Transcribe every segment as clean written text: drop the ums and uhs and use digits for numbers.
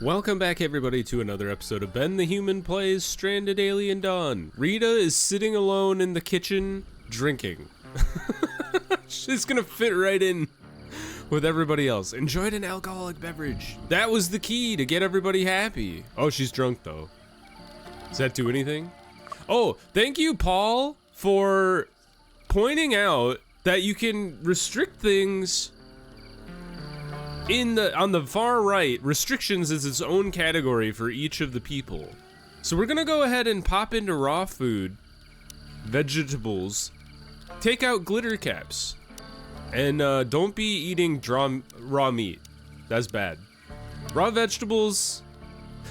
Welcome back, everybody, to another episode of Ben the Human Plays Stranded Alien Dawn. Rita is sitting alone in the kitchen, drinking. She's gonna fit right in with everybody else. Enjoyed an alcoholic beverage. That was the key to get everybody happy. Oh, she's drunk, though. Does that do anything? Oh, thank you, Paul, for pointing out that you can restrict things on the far right. Restrictions is its own category for each of the people. So we're gonna go ahead and pop into raw food, vegetables, take out glitter caps, and don't be eating raw meat. That's bad. Raw vegetables,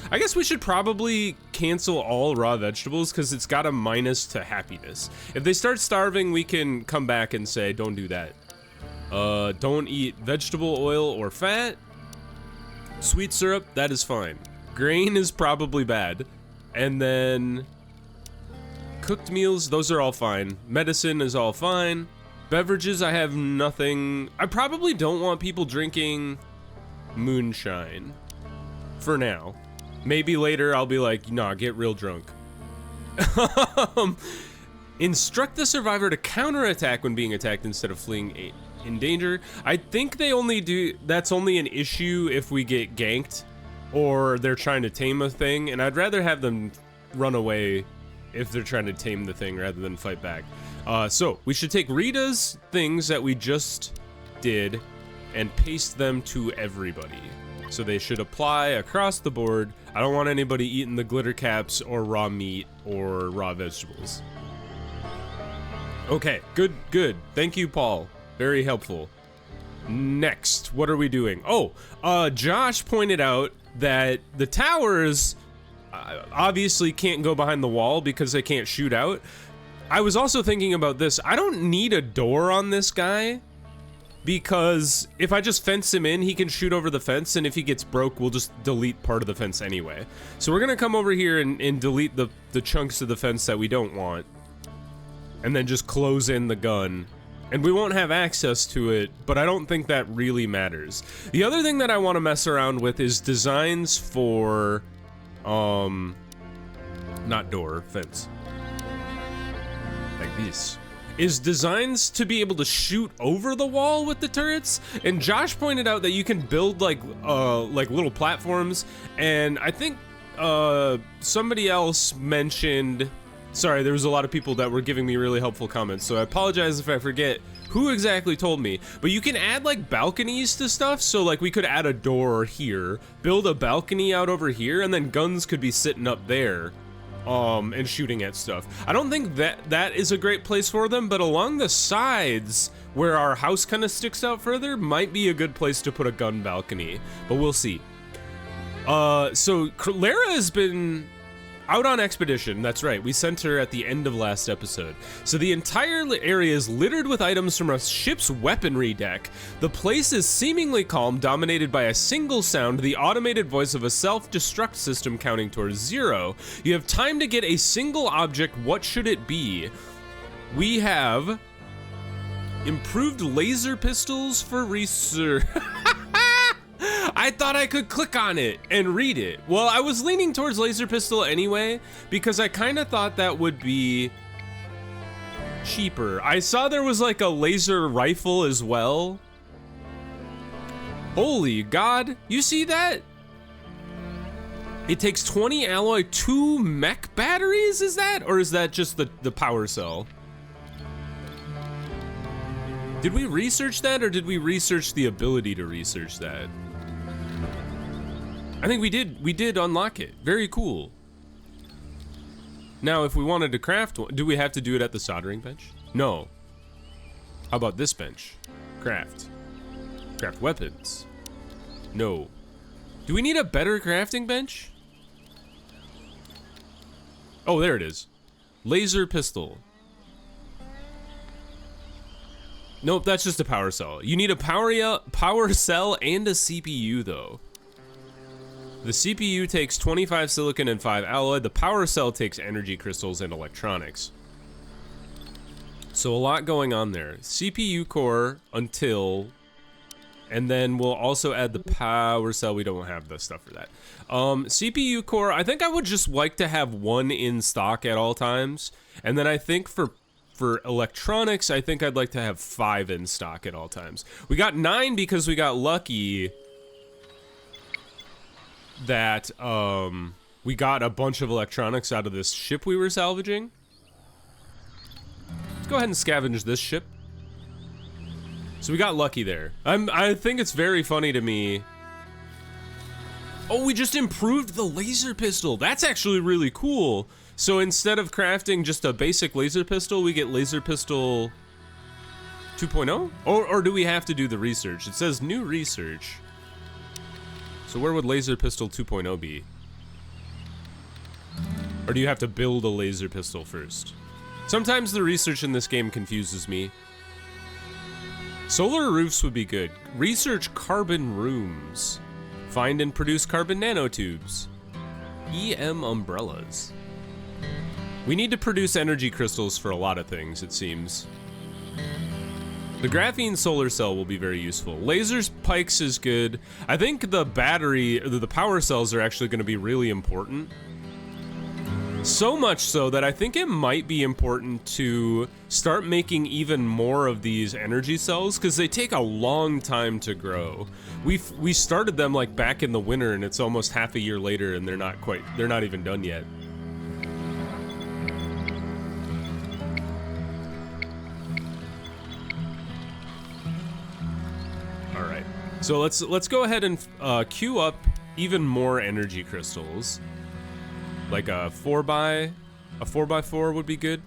I guess we should probably cancel all raw vegetables because it's got a minus to happiness. If they start starving, we can come back and say, don't do that. Don't eat vegetable oil or fat. Sweet syrup, that is fine. Grain is probably bad. And then cooked meals, those are all fine. Medicine is all fine. Beverages, I have nothing. I probably don't want people drinking moonshine for now. Maybe later I'll be like, nah, get real drunk. Instruct the survivor to counterattack when being attacked instead of fleeing in danger. I think they only do, that's only an issue if we get ganked or they're trying to tame a thing, and I'd rather have them run away if they're trying to tame the thing rather than fight back. So we should take Rita's things that we just did and paste them to everybody. So they should apply across the board. I don't want anybody eating the glitter caps or raw meat or raw vegetables. Okay, good. Thank you, Paul. Very helpful. Next, what are we doing? Oh, Josh pointed out that the towers obviously can't go behind the wall because they can't shoot out. I was also thinking about this. I don't need a door on this guy because if I just fence him in, he can shoot over the fence, and if he gets broke, we'll just delete part of the fence anyway. So we're gonna come over here and delete the chunks of the fence that we don't want, and then just close in the gun. And we won't have access to it, but I don't think that really matters. The other thing that I want to mess around with is designs for, not door, fence. Like this. Is designs to be able to shoot over the wall with the turrets. And Josh pointed out that you can build like little platforms. And I think, somebody else mentioned, sorry, there was a lot of people that were giving me really helpful comments, so I apologize if I forget who exactly told me. But you can add like balconies to stuff, so like we could add a door here, build a balcony out over here, and then guns could be sitting up there, and shooting at stuff. I don't think that is a great place for them, but along the sides, where our house kind of sticks out further, might be a good place to put a gun balcony, but we'll see. So Lara has been out on expedition, that's right, we sent her at the end of last episode. So the entire area is littered with items from a ship's weaponry deck. The place is seemingly calm, dominated by a single sound, the automated voice of a self-destruct system counting towards 0. You have time to get a single object. What should it be? We have improved laser pistols for research. I thought I could click on it and read it. Well, I was leaning towards laser pistol anyway, because I kind of thought that would be cheaper. I saw there was like a laser rifle as well. Holy God, you see that? It takes 20 alloy, 2 mech batteries, is that? Or is that just the power cell? Did we research that, or did we research the ability to research that? I think we did unlock it. Very cool. Now, if we wanted to craft one, do we have to do it at the soldering bench? No. How about this bench? Craft weapons. No. Do we need a better crafting bench? Oh, there it is. Laser pistol. Nope, that's just a power cell. You need a power cell and a CPU, though. The CPU takes 25 silicon and 5 alloy. The power cell takes energy crystals and electronics. So a lot going on there. CPU core until And then we'll also add the power cell. We don't have the stuff for that. CPU core, I think I would just like to have one in stock at all times. And then I think for electronics, I think I'd like to have 5 in stock at all times. We got 9 because we got lucky that we got a bunch of electronics out of this ship we were salvaging. Let's go ahead and scavenge this ship. So we got lucky there. I think it's very funny to me. Oh, we just improved the laser pistol. That's actually really cool. So instead of crafting just a basic laser pistol, we get laser pistol 2.0? Or do we have to do the research? It says new research. So where would laser pistol 2.0 be? Or do you have to build a laser pistol first? Sometimes the research in this game confuses me. Solar roofs would be good. Research carbon rooms. Find and produce carbon nanotubes. EM umbrellas. We need to produce energy crystals for a lot of things, it seems. The graphene solar cell will be very useful. Lasers pikes is good. I think the battery, the power cells are actually going to be really important. So much so that I think it might be important to start making even more of these energy cells because they take a long time to grow. We started them like back in the winter and it's almost half a year later and they're not even done yet. All right, so let's go ahead and queue up even more energy crystals. Like a 4x4 would be good.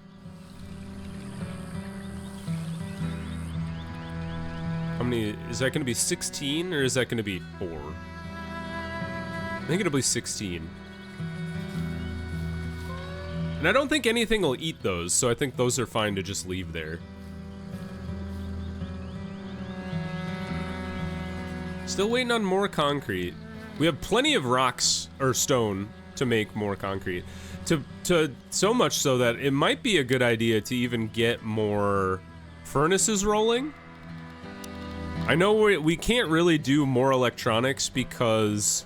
How many, is that gonna be 16 or is that gonna be 4? I think it'll be 16. And I don't think anything will eat those, so I think those are fine to just leave there. Still waiting on more concrete. We have plenty of rocks, or stone, to make more concrete. To so much so that it might be a good idea to even get more furnaces rolling. I know we can't really do more electronics because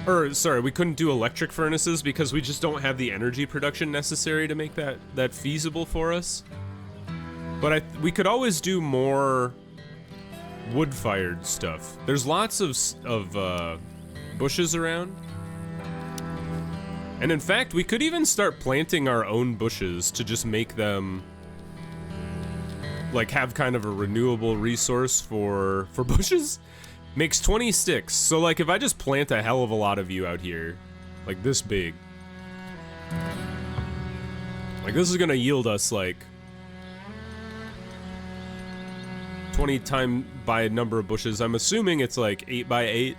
we couldn't do electric furnaces because we just don't have the energy production necessary to make that feasible for us. But we could always do more wood-fired stuff. There's lots of bushes around. And in fact, we could even start planting our own bushes to just make them like have kind of a renewable resource for bushes. Makes 20 sticks. So like if I just plant a hell of a lot of you out here, like this big, like this is gonna yield us like 20 times by a number of bushes. I'm assuming it's like 8 by 8.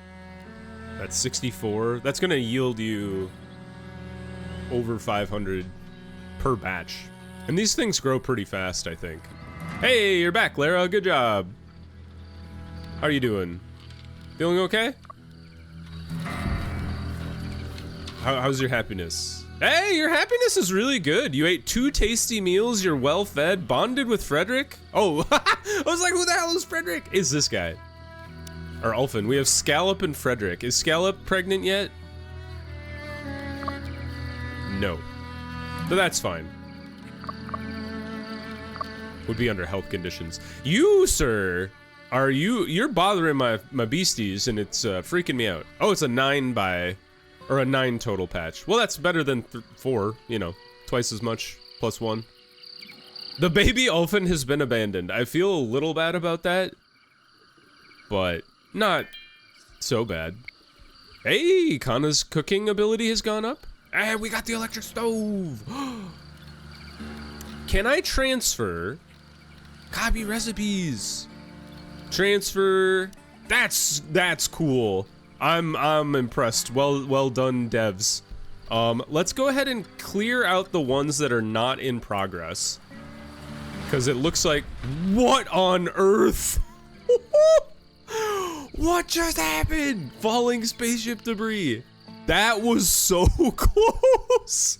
That's 64. That's gonna yield you over 500 per batch. And these things grow pretty fast, I think. Hey, you're back, Lara. Good job. How are you doing? Feeling okay? How's your happiness? Hey, your happiness is really good. You ate 2 tasty meals, you're well fed, bonded with Frederick. Oh, I was like, who the hell is Frederick? Is this guy. Or Ulfin. We have Scallop and Frederick. Is Scallop pregnant yet? No. But that's fine. Would be under health conditions. You, sir, you're bothering my beasties and it's freaking me out. Oh, it's a 9 total patch. Well, that's better than 4, you know, twice as much, plus 1. The baby Ulfin has been abandoned. I feel a little bad about that, but not so bad. Hey, Kana's cooking ability has gone up. Hey, we got the electric stove. Can I transfer? Copy recipes. Transfer. That's cool. I'm impressed. Well done, devs. Let's go ahead and clear out the ones that are not in progress. Because it looks like, what on earth? What just happened? Falling spaceship debris. That was so close.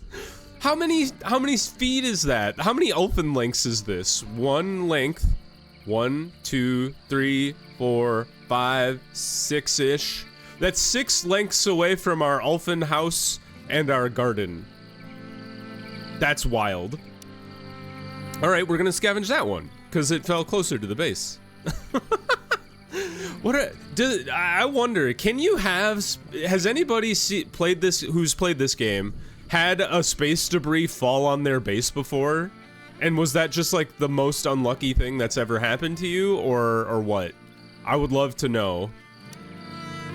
How many feet is that? How many elfin lengths is this? One length. 1, 2, 3, 4, 5, 6-ish. That's 6 lengths away from our elfin house and our garden. That's wild. All right, we're gonna scavenge that one because it fell closer to the base. I wonder, can you has anybody played this, who's played this game, had a space debris fall on their base before? And was that just like the most unlucky thing that's ever happened to you, or what? I would love to know,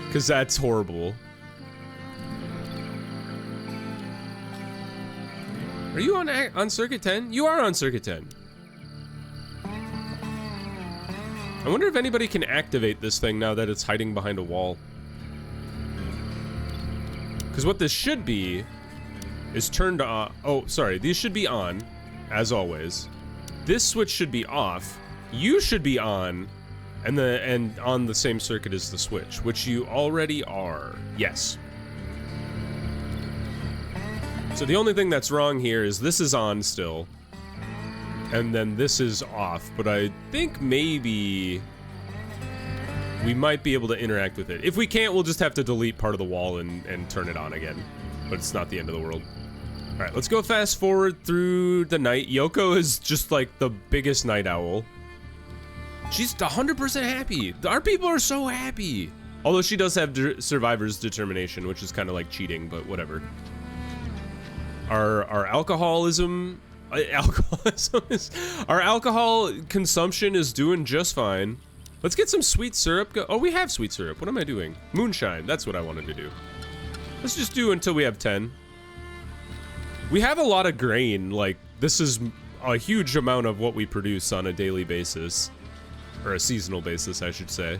because that's horrible. Are you on circuit 10? You are on circuit 10. I wonder if anybody can activate this thing now that it's hiding behind a wall. Because what this should be is turned on. Oh, sorry. These should be on, as always. This switch should be off. You should be on, and on the same circuit as the switch, which you already are. Yes. So the only thing that's wrong here is this is on still, and then this is off, but I think maybe we might be able to interact with it. If we can't, we'll just have to delete part of the wall and turn it on again, but it's not the end of the world. All right, let's go fast forward through the night. Yoko is just like the biggest night owl. She's 100% happy. Our people are so happy. Although she does have survivor's determination, which is kind of like cheating, but whatever. Our alcohol consumption is doing just fine. Let's get some sweet syrup. Oh, we have sweet syrup. What am I doing? Moonshine. That's what I wanted to do. Let's just do until we have 10. We have a lot of grain. Like, this is a huge amount of what we produce on a daily basis. Or a seasonal basis, I should say.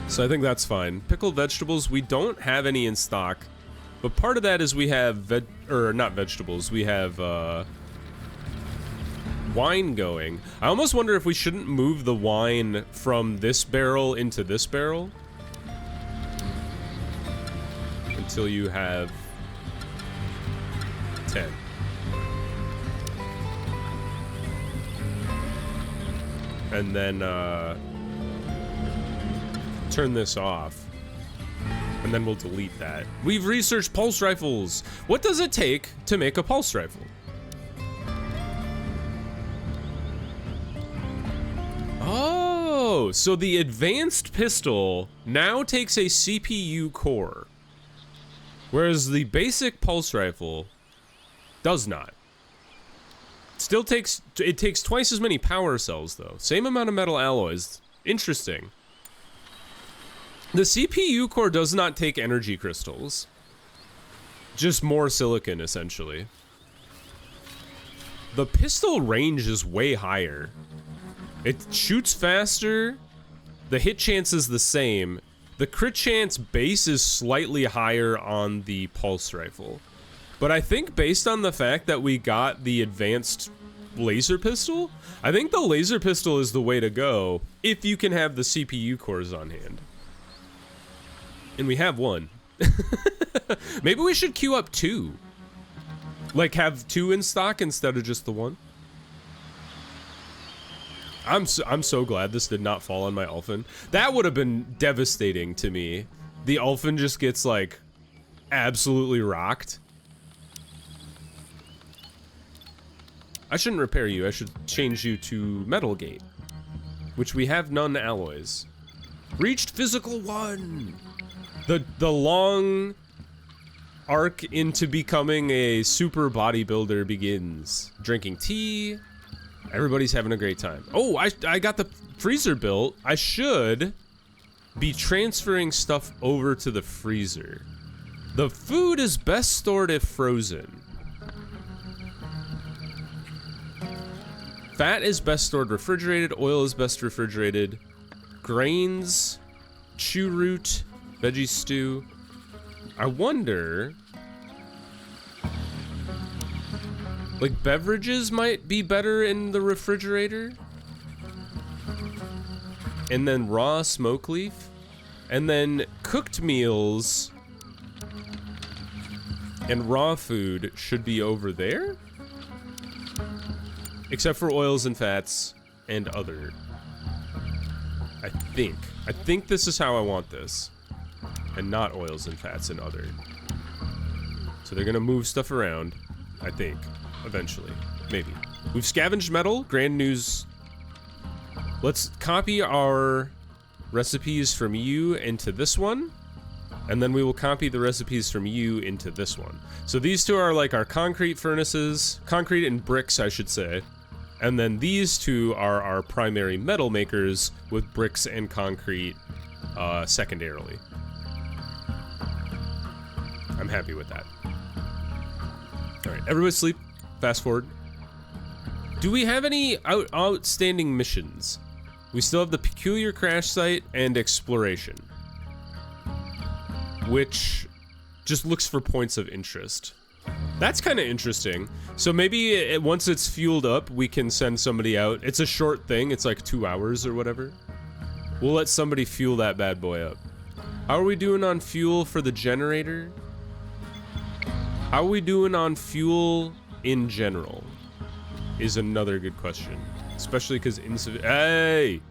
So I think that's fine. Pickled vegetables, we don't have any in stock. But part of that is we have not vegetables, we have wine going. I almost wonder if we shouldn't move the wine from this barrel into this barrel. Until you have 10. And then turn this off. And then we'll delete that. We've researched pulse rifles. What does it take to make a pulse rifle? Oh, so the advanced pistol now takes a CPU core, whereas the basic pulse rifle does not. It takes twice as many power cells though. Same amount of metal alloys. Interesting. The CPU core does not take energy crystals. Just more silicon, essentially. The pistol range is way higher. It shoots faster. The hit chance is the same. The crit chance base is slightly higher on the pulse rifle. But I think based on the fact that we got the advanced laser pistol, I think the laser pistol is the way to go if you can have the CPU cores on hand. And we have one. Maybe we should queue up 2. Like have 2 in stock instead of just the 1. I'm so glad this did not fall on my Elfin. That would have been devastating to me. The Elfin just gets like absolutely rocked. I shouldn't repair you. I should change you to Metal Gate, which we have none alloys. Reached physical 1. The long arc into becoming a super bodybuilder begins. Drinking tea. Everybody's having a great time. Oh, I got the freezer built. I should be transferring stuff over to the freezer. The food is best stored if frozen. Fat is best stored refrigerated. Oil is best refrigerated. Grains, chew root, veggie stew. I wonder, like beverages might be better in the refrigerator. And then raw smoke leaf. And then cooked meals And raw food should be over there? Except for oils and fats and other. I think this is how I want this. And not oils and fats and other. So they're gonna move stuff around, I think, eventually. Maybe. We've scavenged metal, grand news. Let's copy our recipes from you into this one. And then we will copy the recipes from you into this one. So these two are like our concrete furnaces, concrete and bricks, I should say. And then these two are our primary metal makers with bricks and concrete secondarily. I'm happy with that. All right, everybody sleep. Fast forward. Do we have any outstanding missions? We still have the peculiar crash site and exploration, which just looks for points of interest. That's kind of interesting. So maybe once it's fueled up, we can send somebody out. It's a short thing. It's like 2 hours or whatever. We'll let somebody fuel that bad boy up. How are we doing on fuel for the generator? How are we doing on fuel in general? Is another good question. Especially because Hey!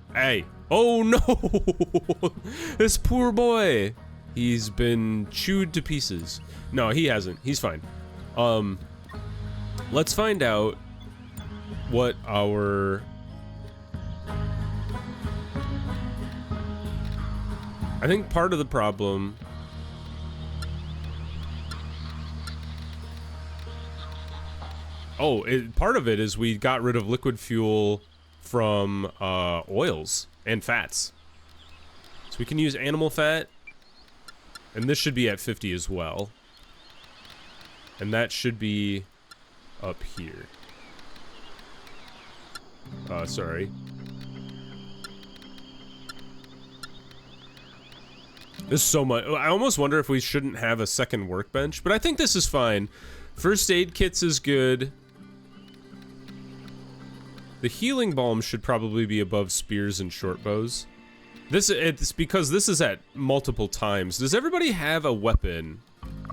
Oh no! This poor boy! He's been chewed to pieces. No, he hasn't. He's fine. Let's find out what our... I think part of the problem... part of it is we got rid of liquid fuel from oils and fats. So we can use animal fat. And this should be at 50 as well. And that should be up here. Sorry. There's so much. I almost wonder if we shouldn't have a second workbench, but I think this is fine. First aid kits is good. The healing balm should probably be above spears and short bows. It's because this is at multiple times. Does everybody have a weapon?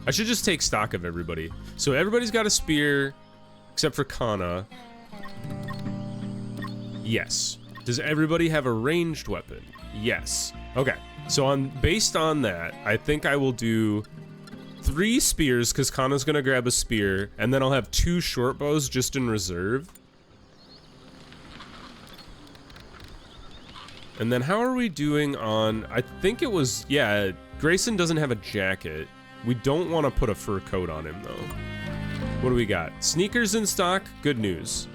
I should just take stock of everybody. So everybody's got a spear, except for Kana. Yes. Does everybody have a ranged weapon? Yes. Okay. So based on that, I think I will do 3 spears, because Kana's gonna grab a spear, and then I'll have 2 short bows just in reserve. And then how are we doing on... I think it was... Yeah, Grayson doesn't have a jacket. We don't want to put a fur coat on him, though. What do we got? Sneakers in stock. Good news.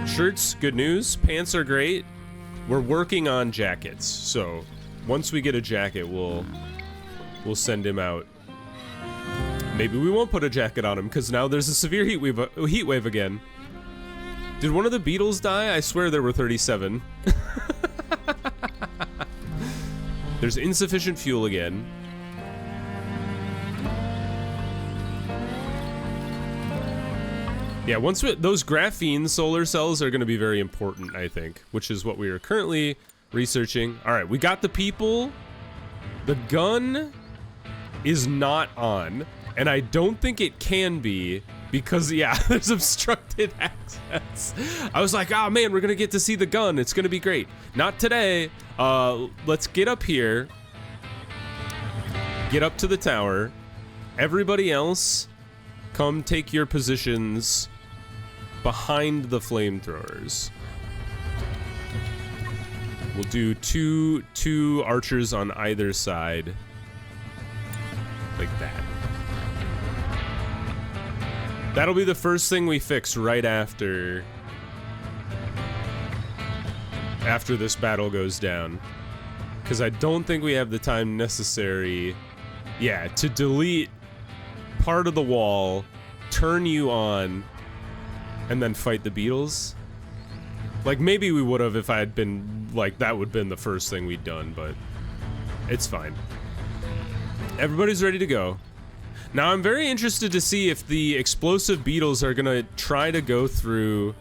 Shirts. Good news. Pants are great. We're working on jackets. So, once we get a jacket, we'll send him out. Maybe we won't put a jacket on him, because now there's a severe heat wave again. Did one of the Beetles die? I swear there were 37. There's insufficient fuel again. Yeah, those graphene solar cells are going to be very important, I think, which is what we are currently researching. All right, we got the people. The gun is not on, and I don't think it can be because, yeah, there's obstructed access. I was like, oh man, we're going to get to see the gun. It's going to be great. Not today. Let's get up here. Get up to the tower. Everybody else, come take your positions behind the flamethrowers. We'll do two archers on either side. Like that. That'll be the first thing we fix right after this battle goes down. Because I don't think we have the time necessary, yeah, to delete part of the wall, turn you on, and then fight the Beetles. Like, maybe we would have if I had been, like, that would have been the first thing we'd done, but it's fine. Everybody's ready to go. Now, I'm very interested to see if the explosive Beetles are gonna try to go through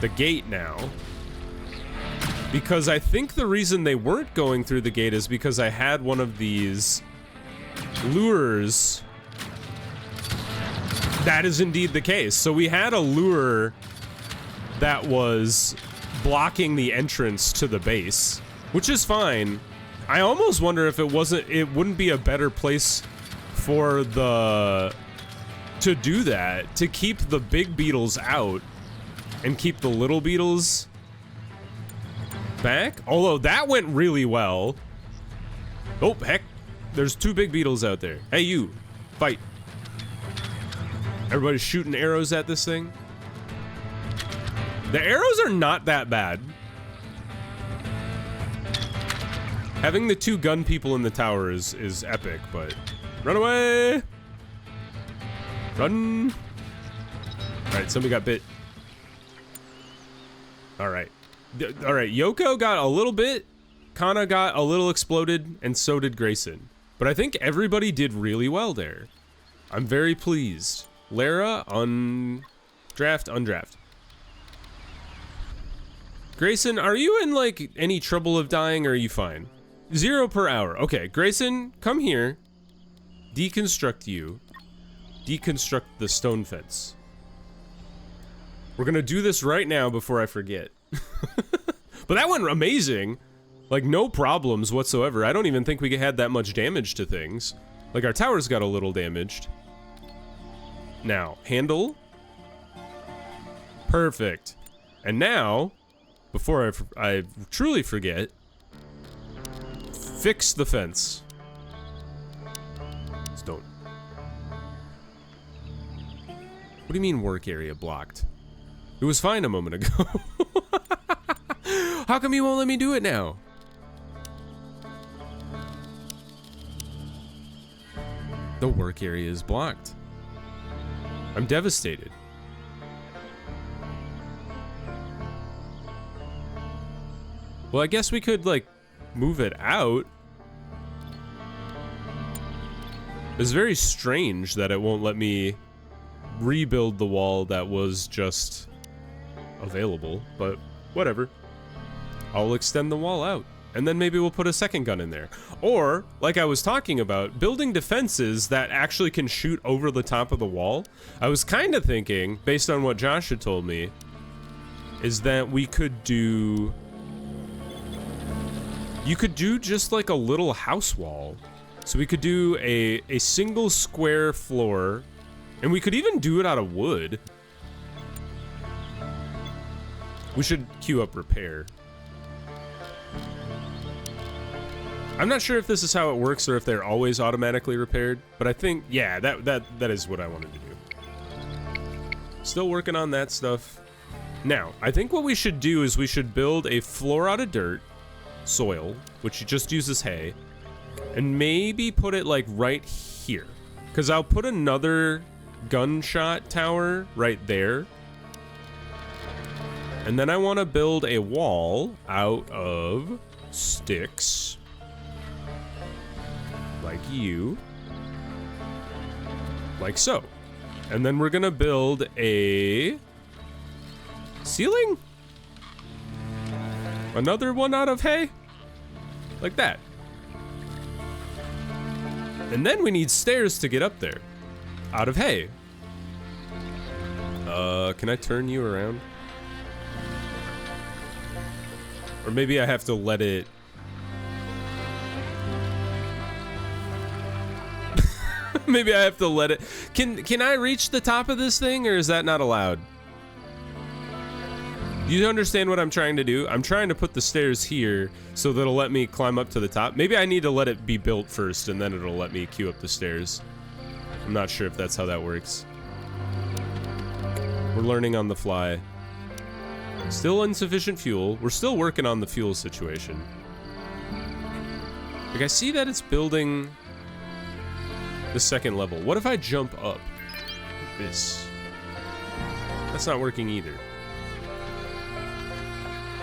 the gate now. Because I think the reason they weren't going through the gate is because I had one of these lures That is indeed the case. So we had a lure that was blocking the entrance to the base, which is fine. I almost wonder if it wouldn't be a better place for to do that, to keep the big beetles out and keep the little beetles back. Although that went really well. Oh, heck. There's 2 big beetles out there. Hey, you. Fight. Everybody's shooting arrows at this thing. The arrows are not that bad. Having the 2 gun people in the tower is epic, but... Run away! Run! Alright, somebody got bit. Alright. Alright, Yoko got a little bit. Kana got a little exploded, and so did Grayson. But I think everybody did really well there. I'm very pleased. Lara, undraft. Grayson, are you in, like, any trouble of dying, or are you fine? 0 per hour. Okay, Grayson, come here. Deconstruct you. Deconstruct the stone fence. We're gonna do this right now before I forget. But that went amazing. Like, no problems whatsoever. I don't even think we had that much damage to things. Like, our towers got a little damaged. Now, handle. Perfect. And now, before I truly forget, fix the fence. Stone. What do you mean work area blocked? It was fine a moment ago. How come you won't let me do it now? The work area is blocked. I'm devastated. Well, I guess we could, like, move it out. It's very strange that it won't let me rebuild the wall that was just available, but whatever. I'll extend the wall out, and then maybe we'll put a second gun in there. Or, like I was talking about, building defenses that actually can shoot over the top of the wall. I was kind of thinking, based on what Josh had told me, is that we could do... You could do just like a little house wall. So we could do a single square floor, and we could even do it out of wood. We should queue up repair. I'm not sure if this is how it works or if they're always automatically repaired, but I think, yeah, that is what I wanted to do. Still working on that stuff. Now, I think what we should do is we should build a floor out of dirt, soil, which just uses hay, and maybe put it like right here. Because I'll put another gunshot tower right there. And then I want to build a wall out of sticks. Like you. Like so. And then we're gonna build a ceiling? Another one out of hay? Like that. And then we need stairs to get up there. Out of hay. Can I turn you around? Or maybe I have to let it... Maybe I have to let it... Can I reach the top of this thing, or is that not allowed? Do you understand what I'm trying to do? I'm trying to put the stairs here so that it'll let me climb up to the top. Maybe I need to let it be built first, and then it'll let me queue up the stairs. I'm not sure if that's how that works. We're learning on the fly. Still insufficient fuel. We're still working on the fuel situation. Like, I see that it's building the second level. What if I jump up? Like this. That's not working either.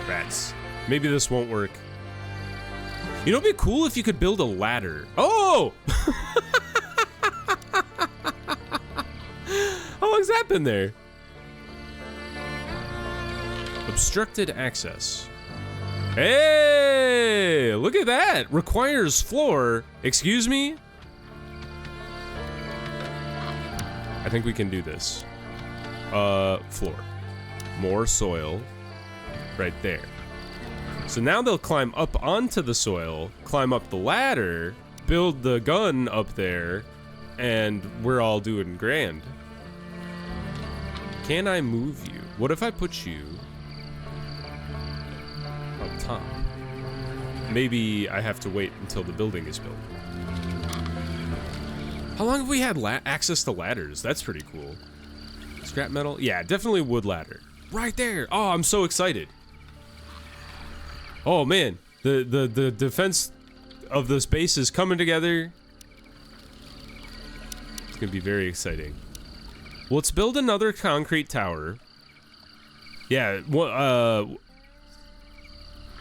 Rats. Maybe this won't work. You know, it'd be cool if you could build a ladder. Oh! How long's that been there? Obstructed access. Hey! Look at that! Requires floor. Excuse me? I think we can do this. Floor. More soil. Right there. So now they'll climb up onto the soil, climb up the ladder, build the gun up there, and we're all doing grand. Can I move you? What if I put you up top? Maybe I have to wait until the building is built. How long have we had access to ladders? That's pretty cool. Scrap metal? Yeah, definitely wood ladder. Right there. Oh, I'm so excited. Oh man, the defense of this base is coming together. It's gonna be very exciting. Well, let's build another concrete tower. Yeah,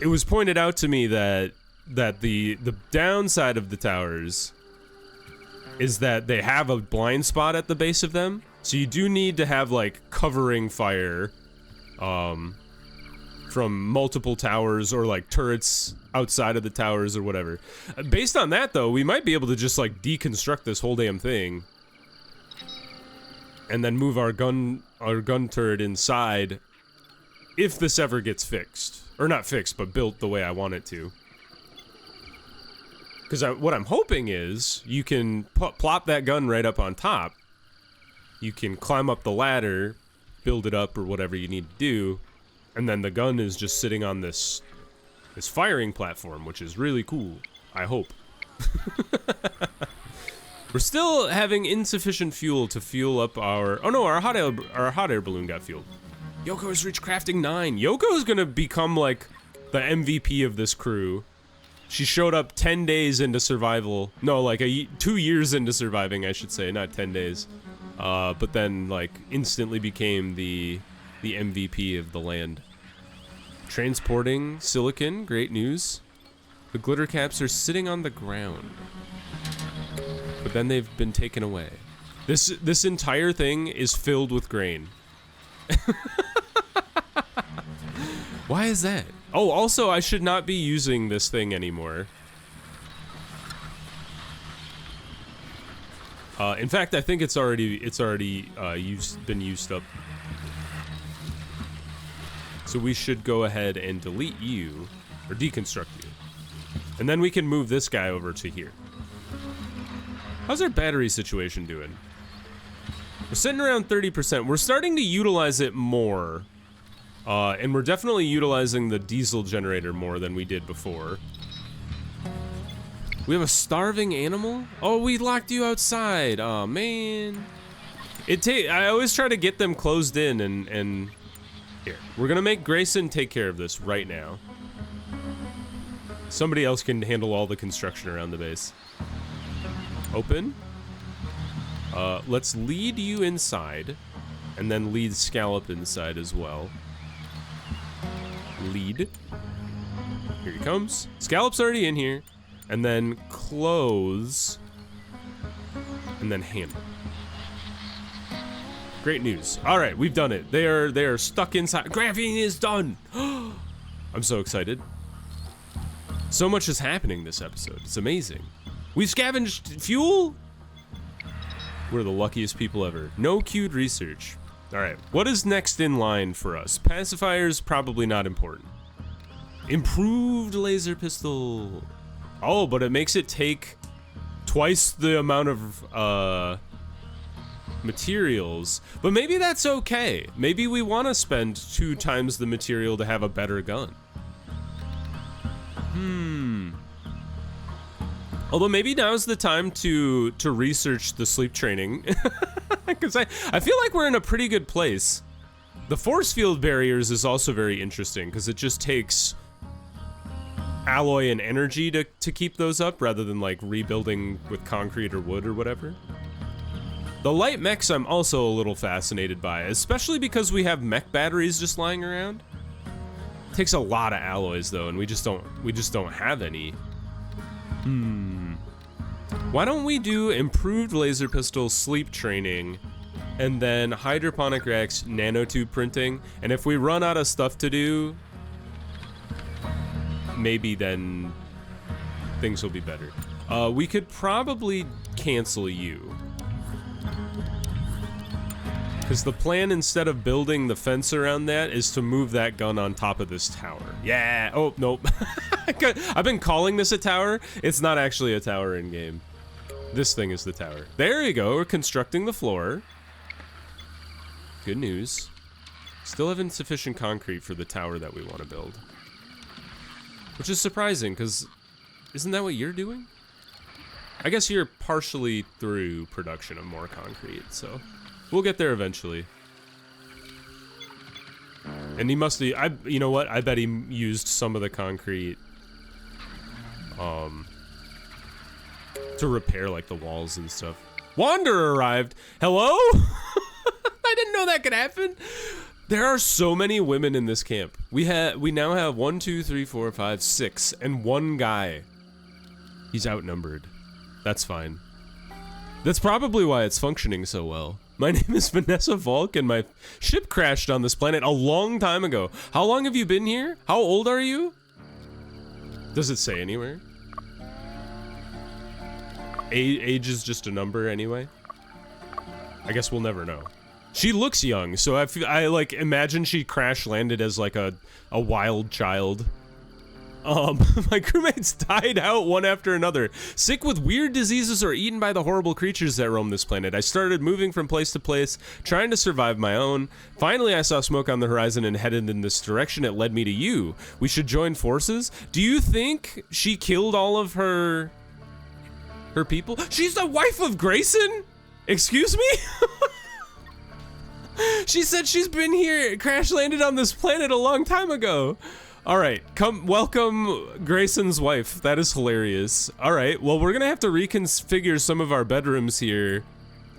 it was pointed out to me that the downside of the towers is that they have a blind spot at the base of them. So you do need to have like covering fire from multiple towers or like turrets outside of the towers or whatever. Based on that though, we might be able to just like deconstruct this whole damn thing and then move our gun turret inside if this ever gets fixed. Or not fixed, but built the way I want it to. Because what I'm hoping is you can plop that gun right up on top. You can climb up the ladder, build it up or whatever you need to do, and then the gun is just sitting on this firing platform, which is really cool. I hope. We're still having insufficient fuel to fuel up our... Oh no, our hot air balloon got fueled. Yoko has reached crafting 9. Yoko is gonna become like the MVP of this crew. She showed up 10 days into survival. No, like 2 years into surviving, I should say, not 10 days. But then like instantly became the MVP of the land. Transporting silicon, great news. The glitter caps are sitting on the ground. But then they've been taken away. This entire thing is filled with grain. Why is that? Oh, also I should not be using this thing anymore. In fact, I think it's already been used up. So we should go ahead and delete you, or deconstruct you. And then we can move this guy over to here. How's our battery situation doing? We're sitting around 30%. We're starting to utilize it more. And we're definitely utilizing the diesel generator more than we did before. We have a starving animal? Oh, we locked you outside. Oh, man. I always try to get them closed in and... Here, we're gonna make Grayson take care of this right now. Somebody else can handle all the construction around the base. Open. Let's lead you inside, and then lead Scallop inside as well. Lead. Here he comes. Scallop's already in here. And then close. And then handle. Great news. All right, we've done it. They are stuck inside. Graphene is done. I'm so excited. So much is happening this episode. It's amazing. We've scavenged fuel. We're the luckiest people ever. No queued research. All right, what is next in line for us? Pacifiers, probably not important. Improved laser pistol. Oh, but it makes it take twice the amount of materials. But maybe that's okay. Maybe we want to spend 2 times the material to have a better gun. Although maybe now's the time to research the sleep training. Because I feel like we're in a pretty good place. The force field barriers is also very interesting because it just takes alloy and energy to keep those up rather than like rebuilding with concrete or wood or whatever. The light mechs I'm also a little fascinated by, especially because we have mech batteries just lying around. It takes a lot of alloys though, and we just don't have any. Why don't we do improved laser pistol sleep training and then hydroponic racks nanotube printing, and if we run out of stuff to do, maybe then things will be better. We could probably cancel you. Because the plan, instead of building the fence around that, is to move that gun on top of this tower. Yeah. Oh, nope. I've been calling this a tower. It's not actually a tower in game. This thing is the tower. There you go. We're constructing the floor. Good news. Still have insufficient concrete for the tower that we want to build. Which is surprising, because isn't that what you're doing? I guess you're partially through production of more concrete, so we'll get there eventually. And he must be, you know what? I bet he used some of the concrete to repair like the walls and stuff. Wander arrived. Hello? I didn't know that could happen. There are so many women in this camp. We now have 1, 2, 3, 4, 5, 6, and 1 guy. He's outnumbered. That's fine. That's probably why it's functioning so well. My name is Vanessa Volk, and my ship crashed on this planet a long time ago. How long have you been here? How old are you? Does it say anywhere? Age is just a number anyway. I guess we'll never know. She looks young, so I like imagine she crash landed as like a wild child. My crewmates died out one after another, sick with weird diseases or eaten by the horrible creatures that roam this planet. I started moving from place to place, trying to survive my own. Finally, I saw smoke on the horizon and headed in this direction. It led me to you. We should join forces. Do you think she killed all of her people? She's the wife of Grayson? Excuse me? She said she's been here, crash landed on this planet a long time ago. All right, welcome Grayson's wife. That is hilarious. All right, well, we're gonna have to reconfigure some of our bedrooms here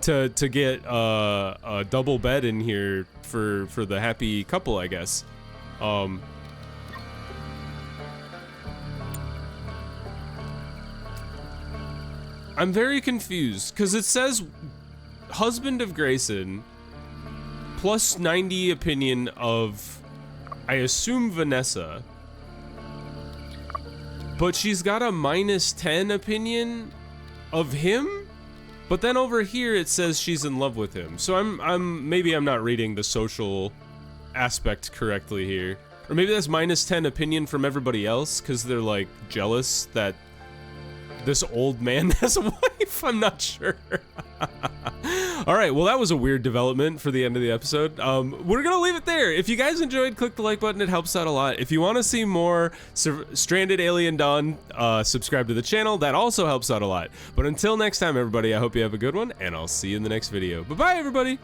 to get a double bed in here for the happy couple, I guess. I'm very confused because it says husband of Grayson plus 90 opinion of, I assume, Vanessa, but she's got a minus 10 opinion of him, but then over here it says she's in love with him. So maybe I'm not reading the social aspect correctly here, or maybe that's minus 10 opinion from everybody else because they're like jealous that this old man has a wife. I'm not sure. All right, well, that was a weird development for the end of the episode. We're gonna leave it there. If you guys enjoyed, click the like button. It helps out a lot. If you want to see more Stranded Alien Dawn, subscribe to the channel. That also helps out a lot. But until next time, everybody, I hope you have a good one, and I'll see you in the next video. Bye-bye, everybody.